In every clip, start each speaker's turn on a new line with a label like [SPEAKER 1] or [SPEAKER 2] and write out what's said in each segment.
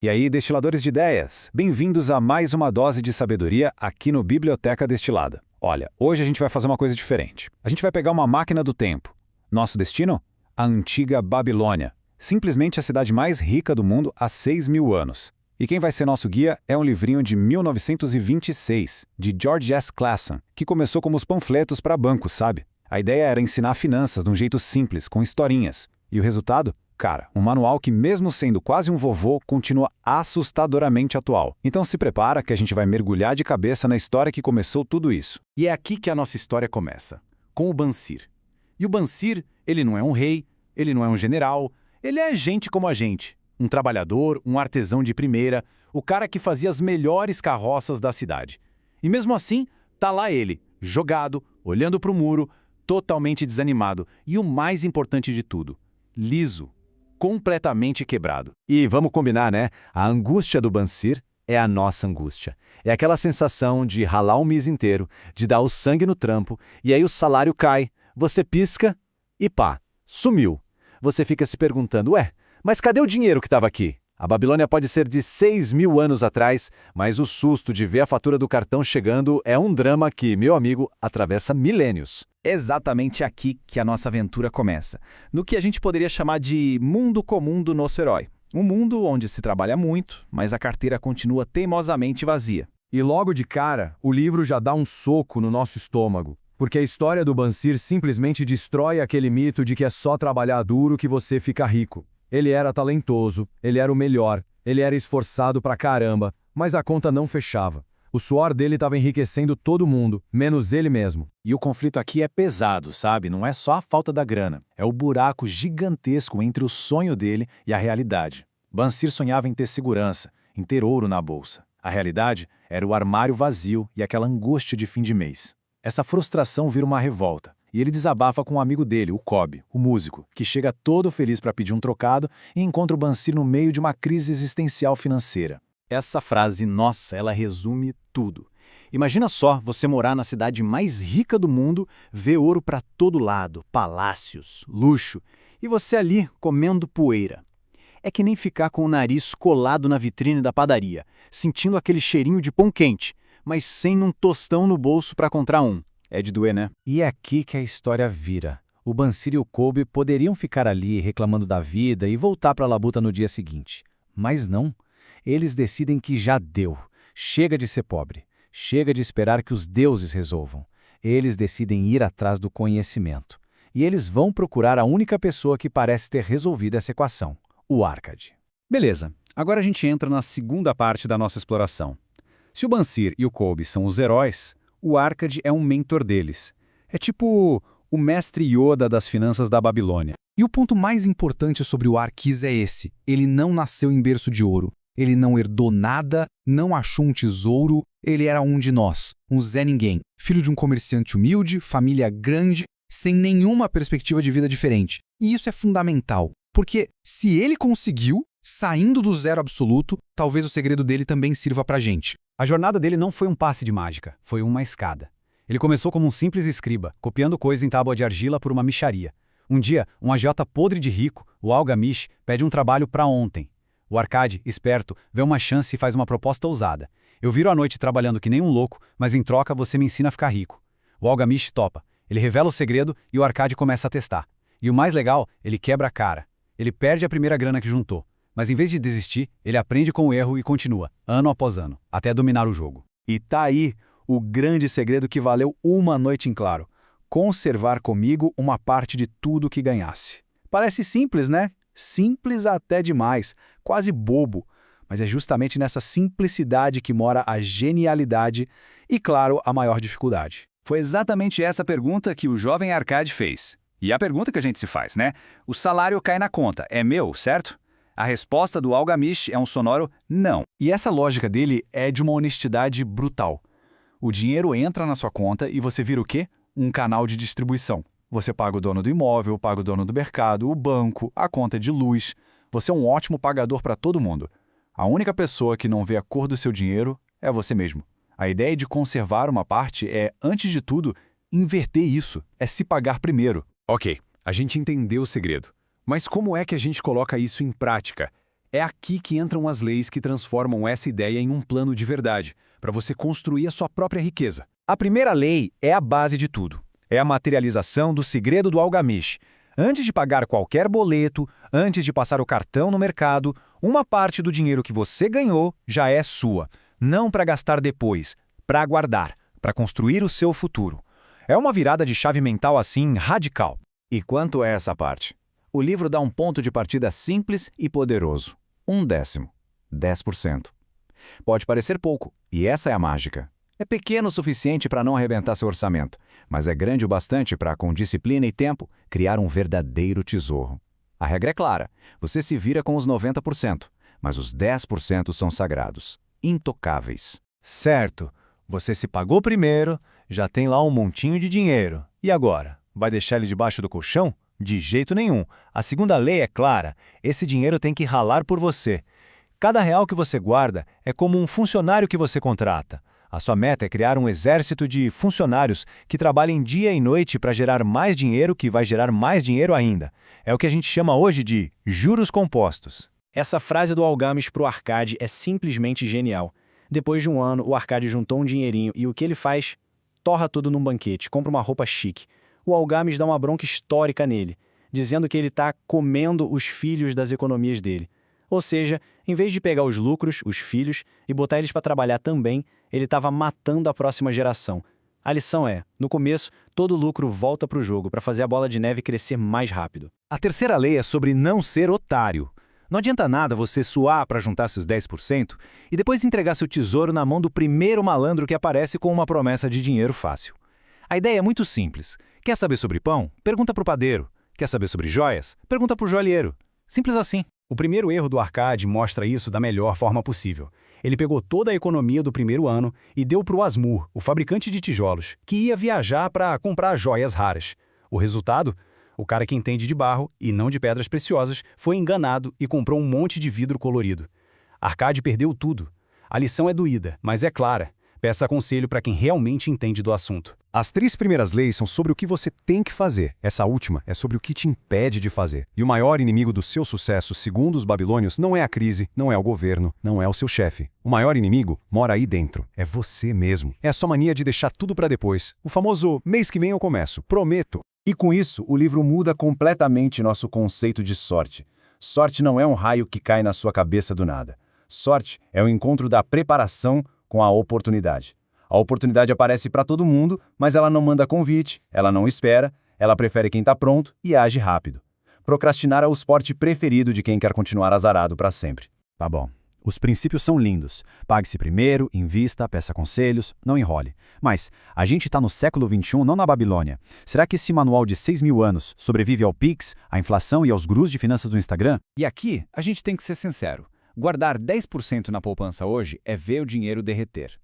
[SPEAKER 1] E aí, destiladores de ideias, bem-vindos a mais uma dose de sabedoria aqui no Biblioteca Destilada. Olha, hoje a gente vai fazer uma coisa diferente. A gente vai pegar uma máquina do tempo. Nosso destino? A antiga Babilônia. Simplesmente a cidade mais rica do mundo há 6.000 anos. E quem vai ser nosso guia é um livrinho de 1926, de George S. Clason, que começou como os panfletos para bancos, sabe? A ideia era ensinar finanças de um jeito simples, com historinhas. E o resultado? Cara, um manual que, mesmo sendo quase um vovô, continua assustadoramente atual. Então se prepara que a gente vai mergulhar de cabeça na história que começou tudo isso.
[SPEAKER 2] E é aqui que a nossa história começa, com o Bansir. E o Bansir, ele não é um rei, ele não é um general, ele é gente como a gente. Um trabalhador, um artesão de primeira, o cara que fazia as melhores carroças da cidade. E mesmo assim, tá lá ele, jogado, olhando para o muro, totalmente desanimado. E o mais importante de tudo, liso. Completamente quebrado.
[SPEAKER 3] E vamos combinar, né? A angústia do Bansir é a nossa angústia. É aquela sensação de ralar um mês inteiro, de dar o sangue no trampo, e aí o salário cai, você pisca e pá, sumiu. Você fica se perguntando, ué, mas cadê o dinheiro que estava aqui? A Babilônia pode ser de 6.000 anos atrás, mas o susto de ver a fatura do cartão chegando é um drama que, meu amigo, atravessa milênios.
[SPEAKER 2] Exatamente aqui que a nossa aventura começa. No que a gente poderia chamar de mundo comum do nosso herói. Um mundo onde se trabalha muito, mas a carteira continua teimosamente vazia.
[SPEAKER 4] E logo de cara, o livro já dá um soco no nosso estômago. Porque a história do Bansir simplesmente destrói aquele mito de que é só trabalhar duro que você fica rico. Ele era talentoso, ele era o melhor, ele era esforçado pra caramba, mas a conta não fechava. O suor dele estava enriquecendo todo mundo, menos ele mesmo.
[SPEAKER 2] E o conflito aqui é pesado, sabe? Não é só a falta da grana. É o buraco gigantesco entre o sonho dele e a realidade. Bansir sonhava em ter segurança, em ter ouro na bolsa. A realidade era o armário vazio e aquela angústia de fim de mês. Essa frustração vira uma revolta. E ele desabafa com um amigo dele, o Cobb, o músico, que chega todo feliz para pedir um trocado e encontra o Bansir no meio de uma crise existencial financeira. Essa frase, nossa, ela resume tudo. Imagina só você morar na cidade mais rica do mundo, ver ouro para todo lado, palácios, luxo, e você ali comendo poeira. É que nem ficar com o nariz colado na vitrine da padaria, sentindo aquele cheirinho de pão quente, mas sem um tostão no bolso para comprar um. É de doer, né?
[SPEAKER 3] E é aqui que a história vira. O Bansir e o Cobb poderiam ficar ali reclamando da vida e voltar para a labuta no dia seguinte. Mas não. Eles decidem que já deu. Chega de ser pobre. Chega de esperar que os deuses resolvam. Eles decidem ir atrás do conhecimento. E eles vão procurar a única pessoa que parece ter resolvido essa equação, o Arcade.
[SPEAKER 1] Beleza, agora a gente entra na segunda parte da nossa exploração. Se o Bansir e o Cobb são os heróis, o Arcade é um mentor deles. É tipo o mestre Yoda das finanças da Babilônia.
[SPEAKER 5] E o ponto mais importante sobre o Arquis é esse. Ele não nasceu em berço de ouro. Ele não herdou nada, não achou um tesouro. Ele era um de nós, um Zé Ninguém. Filho de um comerciante humilde, família grande, sem nenhuma perspectiva de vida diferente. E isso é fundamental, porque se ele conseguiu, saindo do zero absoluto, talvez o segredo dele também sirva pra gente.
[SPEAKER 1] A jornada dele não foi um passe de mágica, foi uma escada. Ele começou como um simples escriba, copiando coisa em tábua de argila por uma mixaria. Um dia, um agiota podre de rico, o Algamish, pede um trabalho para ontem. O Arcade, esperto, vê uma chance e faz uma proposta ousada. Eu viro à noite trabalhando que nem um louco, mas em troca você me ensina a ficar rico. O Algamish topa. Ele revela o segredo e o Arcade começa a testar. E o mais legal, ele quebra a cara. Ele perde a primeira grana que juntou. Mas em vez de desistir, ele aprende com o erro e continua, ano após ano, até dominar o jogo.
[SPEAKER 2] E tá aí o grande segredo que valeu uma noite em claro. Conservar comigo uma parte de tudo que ganhasse. Parece simples, né? Simples até demais, quase bobo. Mas é justamente nessa simplicidade que mora a genialidade e, claro, a maior dificuldade.
[SPEAKER 1] Foi exatamente essa pergunta que o jovem Arcade fez. E a pergunta que a gente se faz, né? O salário cai na conta, é meu, certo? A resposta do Algamish é um sonoro não.
[SPEAKER 2] E essa lógica dele é de uma honestidade brutal. O dinheiro entra na sua conta e você vira o quê? Um canal de distribuição. Você paga o dono do imóvel, paga o dono do mercado, o banco, a conta de luz. Você é um ótimo pagador para todo mundo. A única pessoa que não vê a cor do seu dinheiro é você mesmo. A ideia de conservar uma parte é, antes de tudo, inverter isso. É se pagar primeiro.
[SPEAKER 1] Ok, a gente entendeu o segredo. Mas como é que a gente coloca isso em prática? É aqui que entram as leis que transformam essa ideia em um plano de verdade, para você construir a sua própria riqueza.
[SPEAKER 2] A primeira lei é a base de tudo. É a materialização do segredo do Algamish. Antes de pagar qualquer boleto, antes de passar o cartão no mercado, uma parte do dinheiro que você ganhou já é sua. Não para gastar depois, para guardar, para construir o seu futuro. É uma virada de chave mental assim radical.
[SPEAKER 3] E quanto é essa parte? O livro dá um ponto de partida simples e poderoso. 1/10. 10%. Pode parecer pouco, e essa é a mágica. É pequeno o suficiente para não arrebentar seu orçamento, mas é grande o bastante para, com disciplina e tempo, criar um verdadeiro tesouro. A regra é clara, você se vira com os 90%, mas os 10% são sagrados, intocáveis.
[SPEAKER 2] Certo, você se pagou primeiro, já tem lá um montinho de dinheiro. E agora? Vai deixar ele debaixo do colchão? De jeito nenhum. A segunda lei é clara, esse dinheiro tem que ralar por você. Cada real que você guarda é como um funcionário que você contrata. A sua meta é criar um exército de funcionários que trabalhem dia e noite para gerar mais dinheiro que vai gerar mais dinheiro ainda. É o que a gente chama hoje de juros compostos.
[SPEAKER 6] Essa frase do Algamish pro Arkady é simplesmente genial. Depois de um ano, o Arkady juntou um dinheirinho e o que ele faz? Torra tudo num banquete, compra uma roupa chique. O Algamish dá uma bronca histórica nele, dizendo que ele está comendo os filhos das economias dele. Ou seja, em vez de pegar os lucros, os filhos, e botar eles para trabalhar também, ele estava matando a próxima geração. A lição é, no começo, todo lucro volta para o jogo para fazer a bola de neve crescer mais rápido.
[SPEAKER 2] A terceira lei é sobre não ser otário. Não adianta nada você suar para juntar seus 10% e depois entregar seu tesouro na mão do primeiro malandro que aparece com uma promessa de dinheiro fácil. A ideia é muito simples. Quer saber sobre pão? Pergunta para o padeiro. Quer saber sobre joias? Pergunta para o joalheiro. Simples assim.
[SPEAKER 1] O primeiro erro do Arkady mostra isso da melhor forma possível. Ele pegou toda a economia do primeiro ano e deu para o Asmur, o fabricante de tijolos, que ia viajar para comprar joias raras. O resultado? O cara que entende de barro e não de pedras preciosas foi enganado e comprou um monte de vidro colorido. Arkady perdeu tudo. A lição é doída, mas é clara. Peça conselho para quem realmente entende do assunto.
[SPEAKER 4] As 3 primeiras leis são sobre o que você tem que fazer. Essa última é sobre o que te impede de fazer. E o maior inimigo do seu sucesso, segundo os babilônios, não é a crise, não é o governo, não é o seu chefe. O maior inimigo mora aí dentro. É você mesmo. É a sua mania de deixar tudo para depois. O famoso mês que vem eu começo, prometo.
[SPEAKER 3] E com isso, o livro muda completamente nosso conceito de sorte. Sorte não é um raio que cai na sua cabeça do nada. Sorte é o encontro da preparação com a oportunidade. A oportunidade aparece para todo mundo, mas ela não manda convite, ela não espera, ela prefere quem está pronto e age rápido. Procrastinar é o esporte preferido de quem quer continuar azarado para sempre.
[SPEAKER 2] Tá bom. Os princípios são lindos. Pague-se primeiro, invista, peça conselhos, não enrole. Mas a gente está no século XXI, não na Babilônia. Será que esse manual de 6.000 anos sobrevive ao Pix, à inflação e aos gurus de finanças do Instagram?
[SPEAKER 1] E aqui, a gente tem que ser sincero. Guardar 10% na poupança hoje é ver o dinheiro derreter.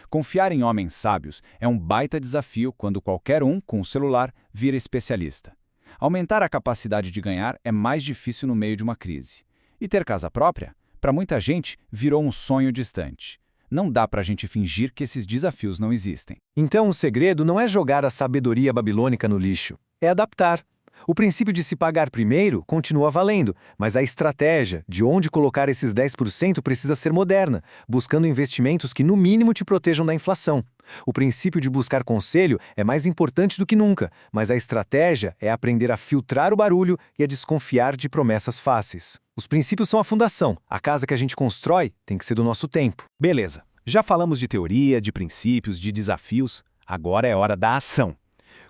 [SPEAKER 1] Confiar em homens sábios é um baita desafio quando qualquer um, com o celular, vira especialista. Aumentar a capacidade de ganhar é mais difícil no meio de uma crise. E ter casa própria, para muita gente, virou um sonho distante. Não dá para a gente fingir que esses desafios não existem.
[SPEAKER 2] Então o segredo não é jogar a sabedoria babilônica no lixo, é adaptar. O princípio de se pagar primeiro continua valendo, mas a estratégia de onde colocar esses 10% precisa ser moderna, buscando investimentos que no mínimo te protejam da inflação. O princípio de buscar conselho é mais importante do que nunca, mas a estratégia é aprender a filtrar o barulho e a desconfiar de promessas fáceis. Os princípios são a fundação, a casa que a gente constrói tem que ser do nosso tempo.
[SPEAKER 1] Beleza, já falamos de teoria, de princípios, de desafios, agora é hora da ação.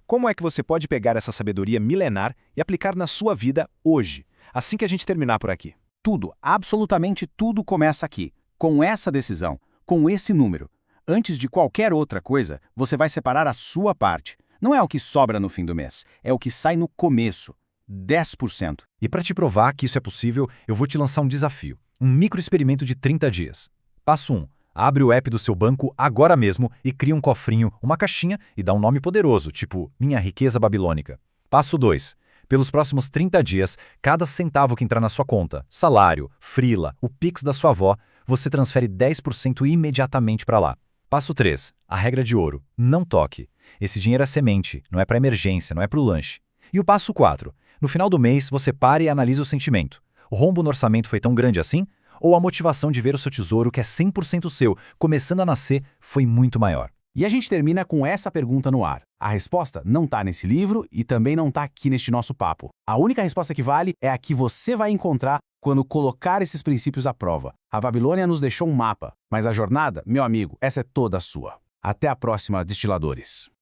[SPEAKER 1] Como é que você pode pegar essa sabedoria milenar e aplicar na sua vida hoje, assim que a gente terminar por aqui?
[SPEAKER 7] Tudo, absolutamente tudo começa aqui, com essa decisão, com esse número. Antes de qualquer outra coisa, você vai separar a sua parte. Não é o que sobra no fim do mês, é o que sai no começo. 10%.
[SPEAKER 2] E para te provar que isso é possível, eu vou te lançar um desafio, um microexperimento de 30 dias. Passo 1. Abre o app do seu banco agora mesmo e cria um cofrinho, uma caixinha e dá um nome poderoso, tipo Minha Riqueza Babilônica. Passo 2. Pelos próximos 30 dias, cada centavo que entrar na sua conta, salário, freela, o Pix da sua avó, você transfere 10% imediatamente para lá. Passo 3. A regra de ouro. Não toque. Esse dinheiro é semente, não é para emergência, não é para o lanche. E o passo 4. No final do mês, você para e analisa o sentimento. O rombo no orçamento foi tão grande assim? Ou a motivação de ver o seu tesouro, que é 100% seu, começando a nascer, foi muito maior?
[SPEAKER 5] E a gente termina com essa pergunta no ar. A resposta não está nesse livro e também não está aqui neste nosso papo. A única resposta que vale é a que você vai encontrar quando colocar esses princípios à prova. A Babilônia nos deixou um mapa, mas a jornada, meu amigo, essa é toda sua. Até a próxima, destiladores.